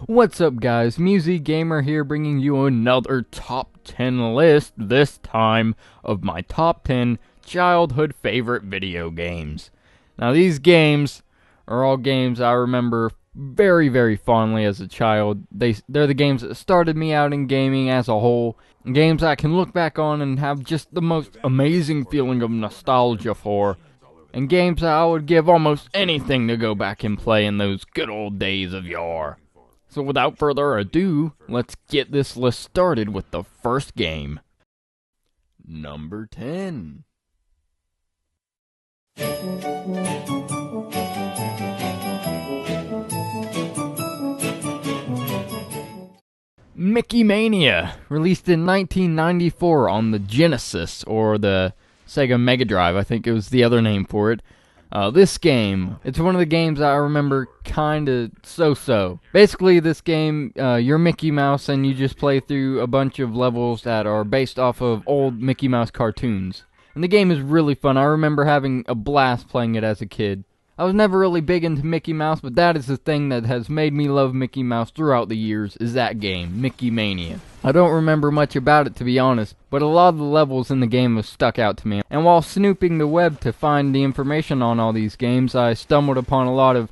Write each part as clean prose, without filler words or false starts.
What's up, guys? Musi Gamer here, bringing you another top 10 list, this time of my top 10 childhood favorite video games. Now, these games are all games I remember very, very fondly as a child. They're the games that started me out in gaming as a whole. Games I can look back on and have just the most amazing feeling of nostalgia for. And games that I would give almost anything to go back and play in those good old days of yore. So without further ado, let's get this list started with the first game. Number 10. Mickey Mania, released in 1994 on the Genesis, or the Sega Mega Drive, I think it was the other name for it. This game, it's one of the games I remember kinda so-so. Basically, this game, you're Mickey Mouse and you just play through a bunch of levels that are based off of old Mickey Mouse cartoons. And the game is really fun. I remember having a blast playing it as a kid. I was never really big into Mickey Mouse, but that is the thing that has made me love Mickey Mouse throughout the years, is that game, Mickey Mania. I don't remember much about it, to be honest, but a lot of the levels in the game have stuck out to me. And while snooping the web to find the information on all these games, I stumbled upon a lot of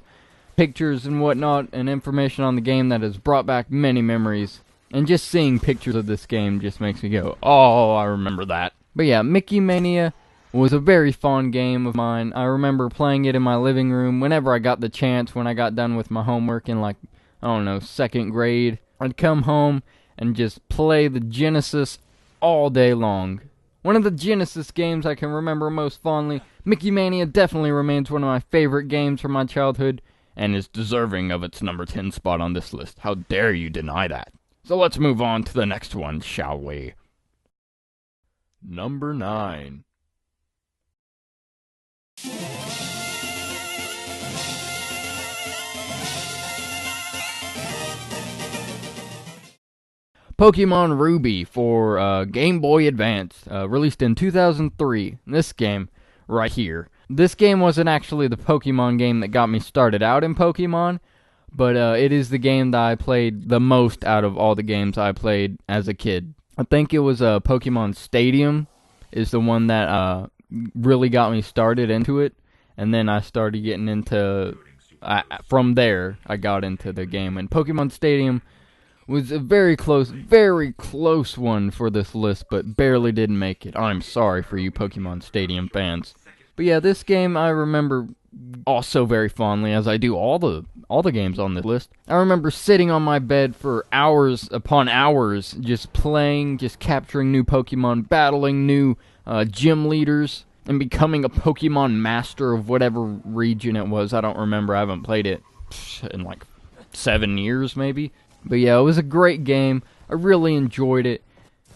pictures and whatnot, and information on the game that has brought back many memories. And just seeing pictures of this game just makes me go, oh, I remember that. But yeah, Mickey Mania was a very fond game of mine. I remember playing it in my living room whenever I got the chance. When I got done with my homework in, like, I don't know, 2nd grade, I'd come home and just play the Genesis all day long. One of the Genesis games I can remember most fondly, Mickey Mania definitely remains one of my favorite games from my childhood, and is deserving of its number 10 spot on this list. How dare you deny that? So let's move on to the next one, shall we? Number 9. Pokemon Ruby for Game Boy Advance, released in 2003. This game right here. This game wasn't actually the Pokemon game that got me started out in Pokemon, but it is the game that I played the most out of all the games I played as a kid. I think it was Pokemon Stadium is the one that really got me started into it, and then I started getting into, from there, I got into the game, and Pokemon Stadium was a very close one for this list, but barely didn't make it. I'm sorry for you Pokemon Stadium fans. But yeah, this game I remember also very fondly, as I do all the games on this list. I remember sitting on my bed for hours upon hours, just playing, just capturing new Pokemon, battling new gym leaders, and becoming a Pokemon master of whatever region it was. I don't remember. I haven't played it in like 7 years, maybe. But yeah, it was a great game. I really enjoyed it.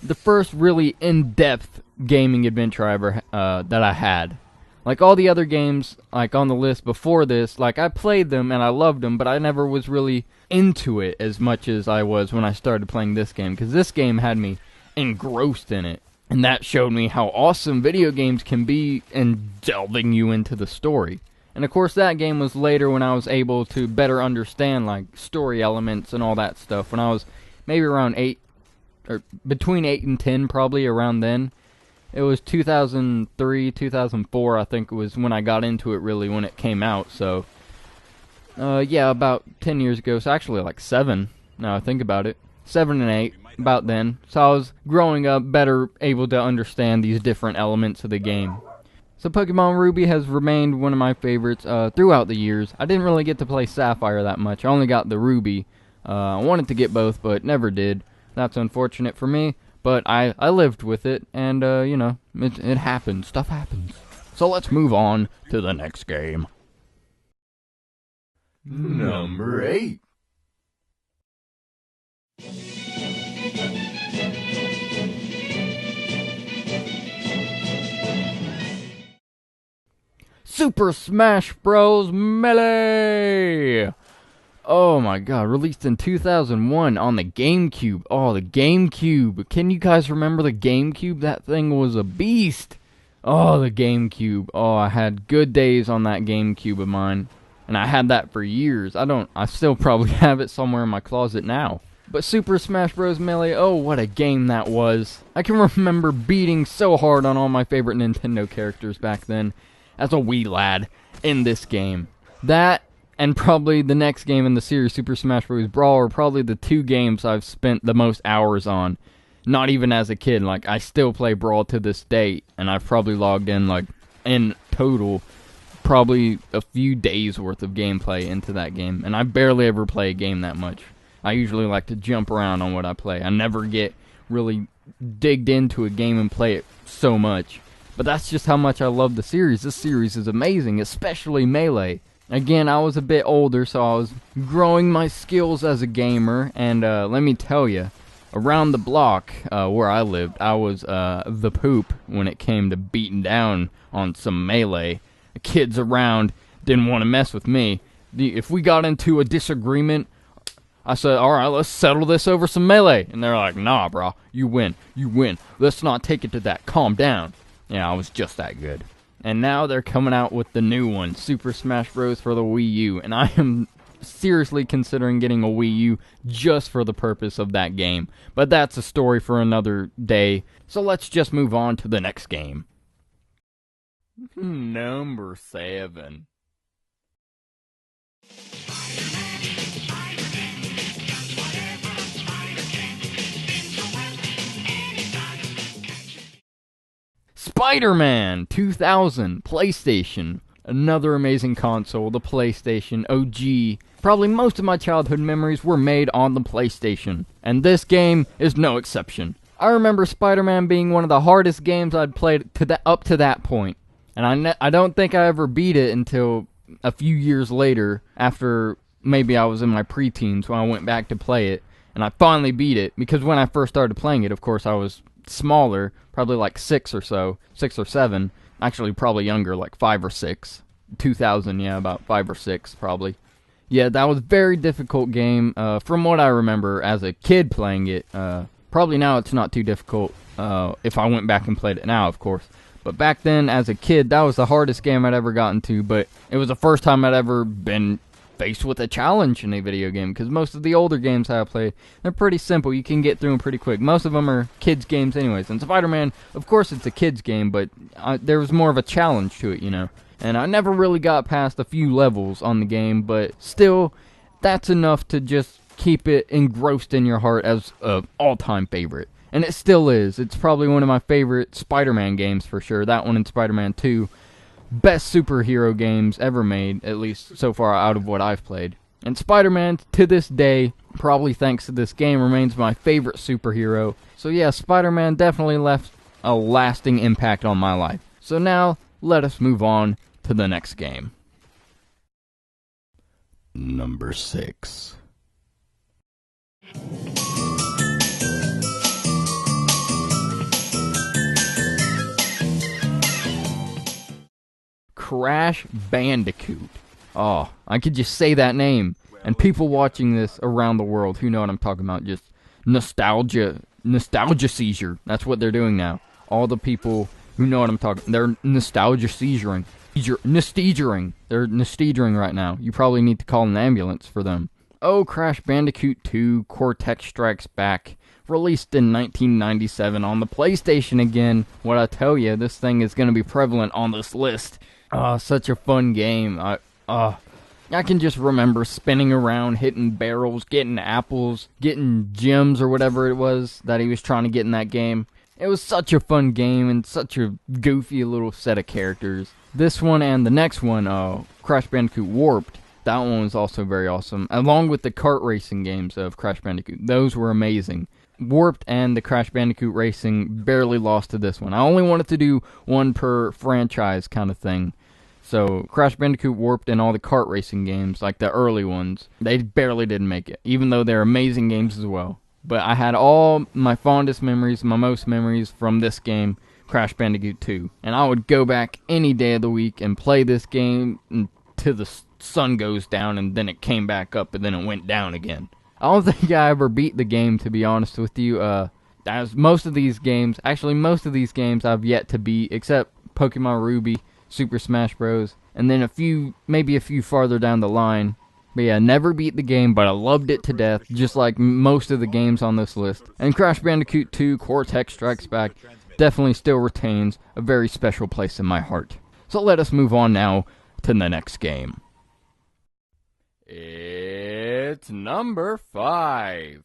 The first really in-depth gaming adventure I ever that I had. Like all the other games, like on the list before this, like I played them and I loved them, but I never was really into it as much as I was when I started playing this game, because this game had me engrossed in it. And that showed me how awesome video games can be in delving you into the story. And of course that game was later when I was able to better understand like story elements and all that stuff. When I was maybe around 8, or between 8 and 10 probably, around then. It was 2003, 2004 I think it was when I got into it really, when it came out. So yeah, about 10 years ago. So actually like 7 now I think about it. 7 and 8. About then. So I was growing up better able to understand these different elements of the game. So Pokemon Ruby has remained one of my favorites throughout the years. I didn't really get to play Sapphire that much. I only got the Ruby. I wanted to get both, but never did. That's unfortunate for me, but I lived with it, and you know, it happens. Stuff happens. So let's move on to the next game. Number 8. Super Smash Bros. Melee! Oh my god, released in 2001 on the GameCube. Oh, the GameCube. Can you guys remember the GameCube? That thing was a beast. Oh, the GameCube. Oh, I had good days on that GameCube of mine. and I had that for years. I still probably have it somewhere in my closet now. But Super Smash Bros. Melee, oh, what a game that was. I can remember beating so hard on all my favorite Nintendo characters back then, as a wee lad, in this game. That, and probably the next game in the series, Super Smash Bros. Brawl, are probably the two games I've spent the most hours on. Not even as a kid. Like, I still play Brawl to this day, and I've probably logged in, like, in total, probably a few days worth of gameplay into that game. And I barely ever play a game that much. I usually like to jump around on what I play. I never get really digged into a game and play it so much. But that's just how much I love the series. This series is amazing, especially Melee. Again, I was a bit older, so I was growing my skills as a gamer. And let me tell you, around the block where I lived, I was the poop when it came to beating down on some Melee. The kids around didn't want to mess with me. If we got into a disagreement, I said, alright, let's settle this over some Melee. And they're like, nah, bro, you win. Let's not take it to that. Calm down. Yeah, I was just that good. And now they're coming out with the new one, Super Smash Bros. For the Wii U. And I am seriously considering getting a Wii U just for the purpose of that game. But that's a story for another day. So let's just move on to the next game. Number 7. SpiderMan 2000, PlayStation. Another amazing console, the PlayStation OG. Probably most of my childhood memories were made on the PlayStation, and this game is no exception. I remember Spider-Man being one of the hardest games I'd played up to that point, and I don't think I ever beat it until a few years later, after maybe I was in my preteens when I went back to play it, and I finally beat it, because when I first started playing it, of course, I was smaller, probably like 6 or 7, actually probably younger, like 5 or 6, 2000, yeah, about 5 or 6, probably. Yeah, that was a very difficult game, from what I remember as a kid playing it. Probably now it's not too difficult, if I went back and played it now, of course. But back then, as a kid, that was the hardest game I'd ever gotten to, but it was the first time I'd ever been faced with a challenge in a video game, because most of the older games I played, they're pretty simple. You can get through them pretty quick. Most of them are kids' games anyways. And Spider-Man, of course it's a kids' game, but there was more of a challenge to it, you know. And I never really got past a few levels on the game, but still, that's enough to just keep it engrossed in your heart as an all-time favorite. And it still is. It's probably one of my favorite Spider-Man games for sure. That one and Spider-Man 2. Best superhero games ever made, at least so far out of what I've played. And Spider-Man, to this day, probably thanks to this game, remains my favorite superhero. So yeah, Spider-Man definitely left a lasting impact on my life. So now, let us move on to the next game. Number 6. Crash Bandicoot. Oh, I could just say that name, and people watching this around the world who know what I'm talking about, just nostalgia seizure. That's what they're doing now. All the people who know what I'm talking, they're nostalgia seizuring. They're nostalgering right now. You probably need to call an ambulance for them. Oh, Crash Bandicoot 2, Cortex Strikes Back. Released in 1997 on the PlayStation again. What I tell you, this thing is going to be prevalent on this list. Such a fun game. I can just remember spinning around, hitting barrels, getting apples, getting gems or whatever it was that he was trying to get in that game. It was such a fun game and such a goofy little set of characters. This one and the next one, Crash Bandicoot Warped, that one was also very awesome. Along with the kart racing games of Crash Bandicoot. Those were amazing. Warped and the Crash Bandicoot Racing barely lost to this one. I only wanted to do one per franchise kind of thing. So, Crash Bandicoot Warped and all the kart racing games, like the early ones, they barely didn't make it, even though they're amazing games as well. But I had all my fondest memories, my most memories from this game, Crash Bandicoot 2. And I would go back any day of the week and play this game until the sun goes down, and then it came back up, and then it went down again. I don't think I ever beat the game, to be honest with you. As most of these games I've yet to beat, except Pokemon Ruby, Super Smash Bros. And then maybe a few farther down the line. But yeah, never beat the game, but I loved it to death, just like most of the games on this list. And Crash Bandicoot 2 Cortex Strikes Back definitely still retains a very special place in my heart. So let us move on now to the next game. It's number 5.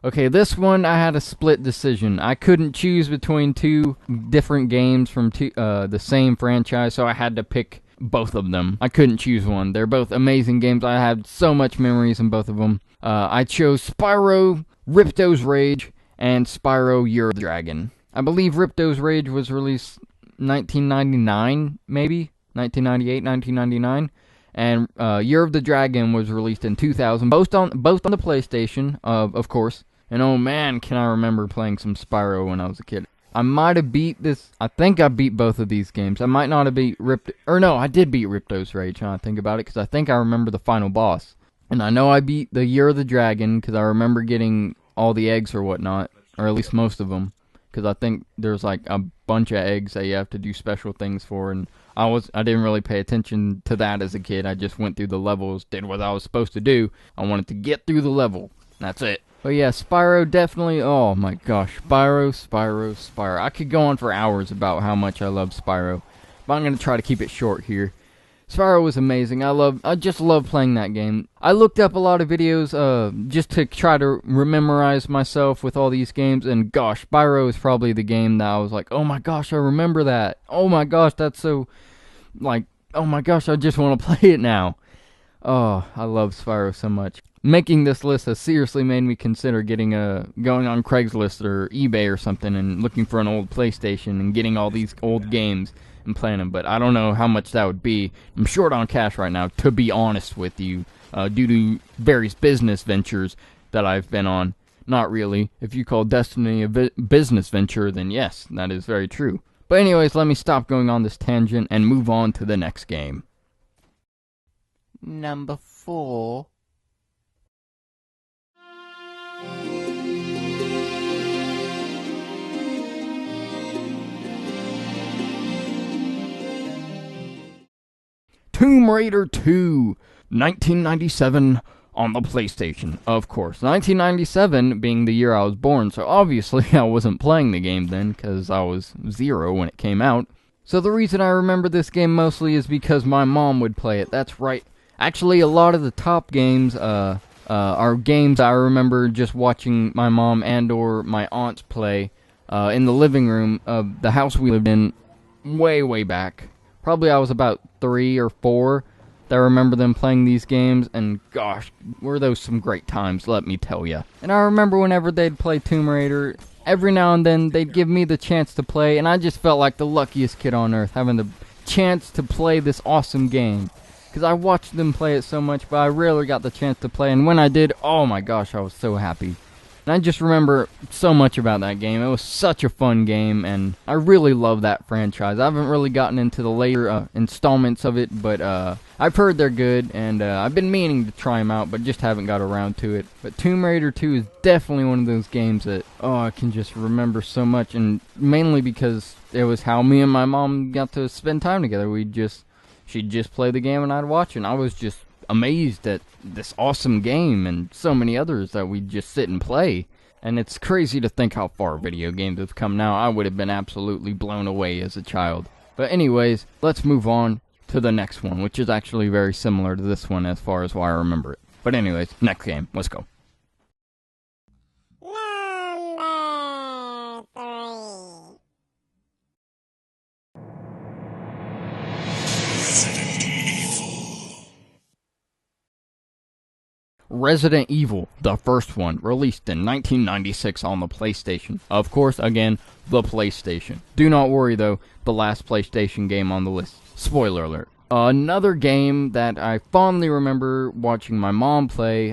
Okay, this one I had a split decision. I couldn't choose between two different games from the same franchise, so I had to pick both of them. I couldn't choose one. They're both amazing games. I had so much memories in both of them. I chose Spyro, Ripto's Rage, and Spyro Year of the Dragon. I believe Ripto's Rage was released 1999, maybe? 1998, 1999. And Year of the Dragon was released in 2000, both on the PlayStation, of course. And oh man, can I remember playing some Spyro when I was a kid. I might have beat this. I think I beat both of these games. I might not have beat I did beat Ripto's Rage, now I think about it, because I think I remember the final boss. And I know I beat the Year of the Dragon, because I remember getting all the eggs or whatnot, or at least most of them. Because I think there's like a bunch of eggs that you have to do special things for, and I didn't really pay attention to that as a kid. I just went through the levels, did what I was supposed to do. I wanted to get through the level. That's it. But yeah, Spyro definitely, oh my gosh, Spyro. I could go on for hours about how much I love Spyro, but I'm going to try to keep it short here. Spyro was amazing. I just love playing that game. I looked up a lot of videos just to try to memorize myself with all these games, and gosh, Spyro is probably the game that I was like, oh my gosh, I remember that. Oh my gosh, that's so, like, oh my gosh, I just want to play it now. Oh, I love Spyro so much. Making this list has seriously made me consider going on Craigslist or eBay or something and looking for an old PlayStation and getting all these old games and playing them, but I don't know how much that would be. I'm short on cash right now, to be honest with you, due to various business ventures that I've been on. Not really. If you call Destiny a business venture, then yes, that is very true. But anyways, let me stop going on this tangent and move on to the next game. Number 4. Tomb Raider 2, 1997 on the PlayStation, of course. 1997 being the year I was born, so obviously I wasn't playing the game then, because I was 0 when it came out. So the reason I remember this game mostly is because my mom would play it, that's right. Actually, a lot of the top games are games I remember just watching my mom and or my aunts play in the living room of the house we lived in way back. Probably I was about 3 or 4 that I remember them playing these games, and gosh, were those some great times, let me tell ya. And I remember whenever they'd play Tomb Raider, every now and then they'd give me the chance to play, and I just felt like the luckiest kid on earth, having the chance to play this awesome game. Because I watched them play it so much, but I rarely got the chance to play, and when I did, oh my gosh, I was so happy. And I just remember so much about that game. It was such a fun game, and I really love that franchise. I haven't really gotten into the later installments of it, but I've heard they're good, and I've been meaning to try them out, but just haven't got around to it. But Tomb Raider 2 is definitely one of those games that, oh, I can just remember so much, and mainly because it was how me and my mom got to spend time together. She'd just play the game and I'd watch it, and I was just amazed at this awesome game and so many others that we'd just sit and play. And it's crazy to think how far video games have come now. I would have been absolutely blown away as a child. But anyways, let's move on to the next one, which is actually very similar to this one as far as why I remember it. But anyways, next game, let's go. Resident Evil, the first one, released in 1996 on the PlayStation. Of course, again, the PlayStation. Do not worry though, the last PlayStation game on the list. Spoiler alert. Another game that I fondly remember watching my mom play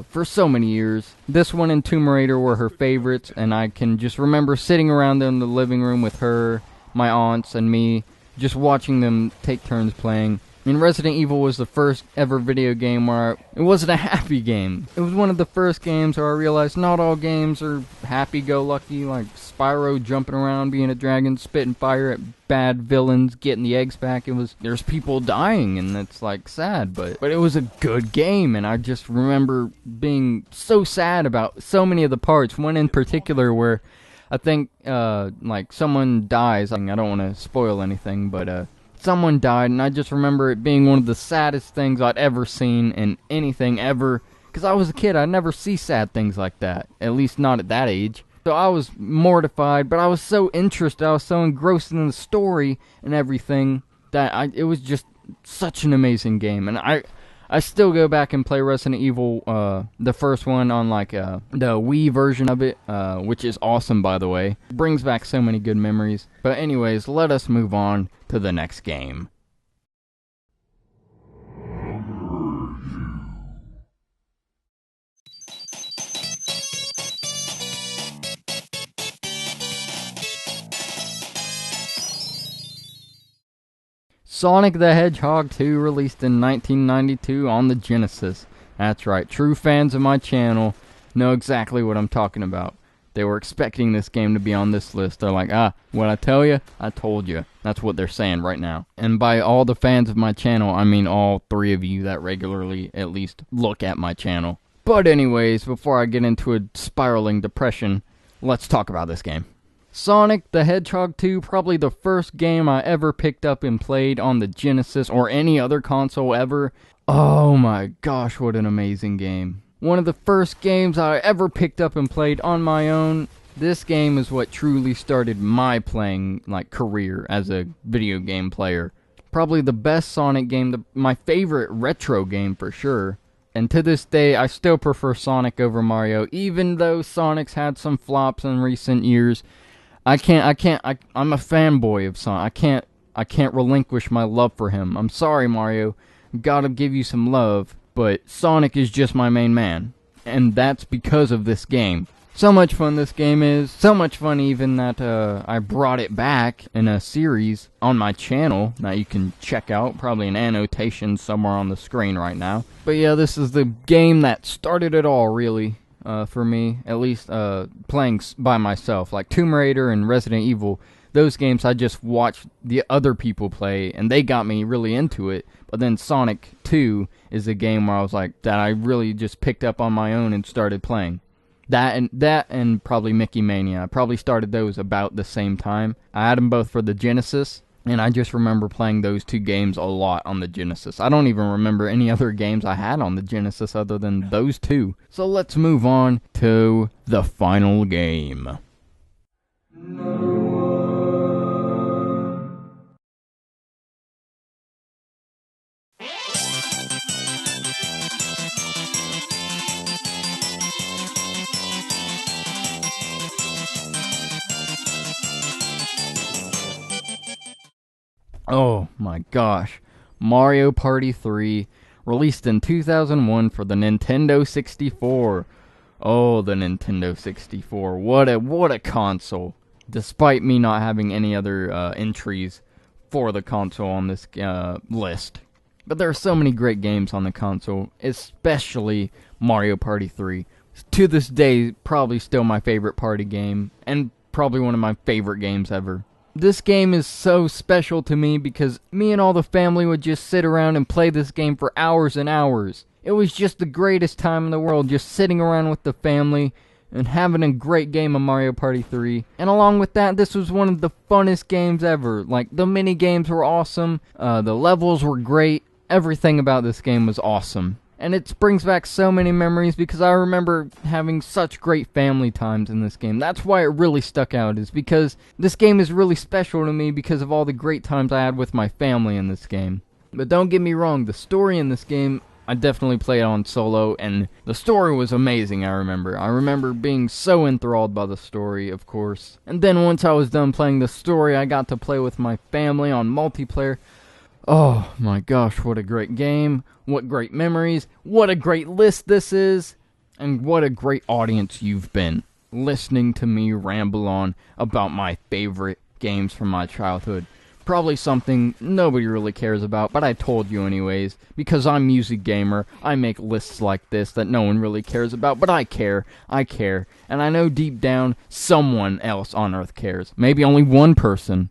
for so many years. This one and Tomb Raider were her favorites, and I can just remember sitting around in the living room with her, my aunts, and me, just watching them take turns playing. mean, Resident Evil was the first ever video game where it wasn't a happy game. It was one of the first games where I realized not all games are happy-go-lucky, like Spyro jumping around, being a dragon, spitting fire at bad villains, getting the eggs back. There's people dying, and it's, like, sad, but it was a good game, and I just remember being so sad about so many of the parts. One in particular where I think, like, someone dies. I don't want to spoil anything, but, someone died, and I just remember it being one of the saddest things I'd ever seen in anything ever. Because I was a kid, I'd never see sad things like that. At least not at that age. So I was mortified, but I was so interested, I was so engrossed in the story and everything, that it was just such an amazing game. And I still go back and play Resident Evil, the first one on, like, the Wii version of it, which is awesome, by the way. Brings back so many good memories. But anyways, let us move on to the next game. Sonic the Hedgehog 2, released in 1992 on the Genesis. That's right, true fans of my channel know exactly what I'm talking about. They were expecting this game to be on this list. They're like, what I tell you, I told you. That's what they're saying right now. And by all the fans of my channel, I mean all 3 of you that regularly at least look at my channel. But anyways, before I get into a spiraling depression, let's talk about this game. Sonic the Hedgehog 2, probably the first game I ever picked up and played on the Genesis or any other console ever. Oh my gosh, what an amazing game. One of the first games I ever picked up and played on my own. This game is what truly started my playing, like, career as a video game player. Probably the best Sonic game, my favorite retro game for sure. And to this day, I still prefer Sonic over Mario, even though Sonic's had some flops in recent years. I'm a fanboy of Sonic. I can't relinquish my love for him. I'm sorry, Mario. Gotta give you some love, but Sonic is just my main man. And that's because of this game. So much fun this game is. So much fun even that I brought it back in a series on my channel that you can check out. Probably an annotation somewhere on the screen right now. But yeah, this is the game that started it all, really. For me, at least playing by myself, like Tomb Raider and Resident Evil, those games I just watched the other people play, and they got me really into it. But then Sonic 2 is a game where I was like, that I really just picked up on my own and started playing. That and probably Mickey Mania. I probably started those about the same time. I had them both for the Genesis. And I just remember playing those 2 games a lot on the Genesis. I don't even remember any other games I had on the Genesis other than those 2. So let's move on to the final game. Oh my gosh, Mario Party 3, released in 2001 for the Nintendo 64. Oh, the Nintendo 64, what a console. Despite me not having any other entries for the console on this list. But there are so many great games on the console, especially Mario Party 3. To this day, probably still my favorite party game, and probably one of my favorite games ever. This game is so special to me because me and all the family would just sit around and play this game for hours and hours. It was just the greatest time in the world, just sitting around with the family and having a great game of Mario Party 3. And along with that, this was one of the funnest games ever. Like, the mini games were awesome, the levels were great, everything about this game was awesome. And it brings back so many memories because I remember having such great family times in this game. That's why it really stuck out, is because this game is really special to me because of all the great times I had with my family in this game. But don't get me wrong, the story in this game, I definitely played on solo, and the story was amazing, I remember. I remember being so enthralled by the story, of course. And then once I was done playing the story, I got to play with my family on multiplayer. Oh my gosh, what a great game, what great memories, what a great list this is, and what a great audience you've been, listening to me ramble on about my favorite games from my childhood. Probably something nobody really cares about, but I told you anyways. Because I'm Musi Gamer, I make lists like this that no one really cares about, but I care. And I know deep down, someone else on Earth cares. Maybe only one person,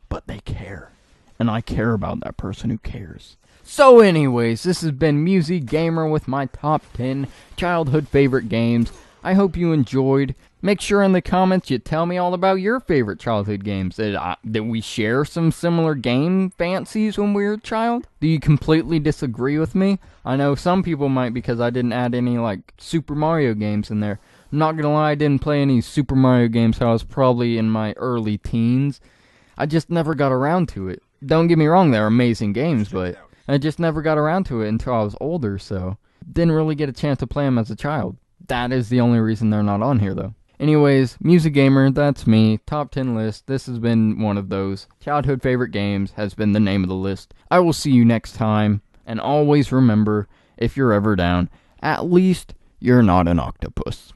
but they care. And I care about that person who cares. So anyways, this has been Musi Gamer with my top 10 childhood favorite games. I hope you enjoyed. Make sure in the comments you tell me all about your favorite childhood games. Did we share some similar game fancies when we were a child? Do you completely disagree with me? I know some people might because I didn't add any like Super Mario games in there. I'm not gonna lie, I didn't play any Super Mario games till I was probably in my early teens. I just never got around to it. Don't get me wrong, they're amazing games, but I just never got around to it until I was older, so didn't really get a chance to play them as a child. That is the only reason they're not on here, though. Anyways, Musi Gamer, that's me. Top 10 list. This has been one of those. Childhood favorite games has been the name of the list. I will see you next time. And always remember, if you're ever down, at least you're not an octopus.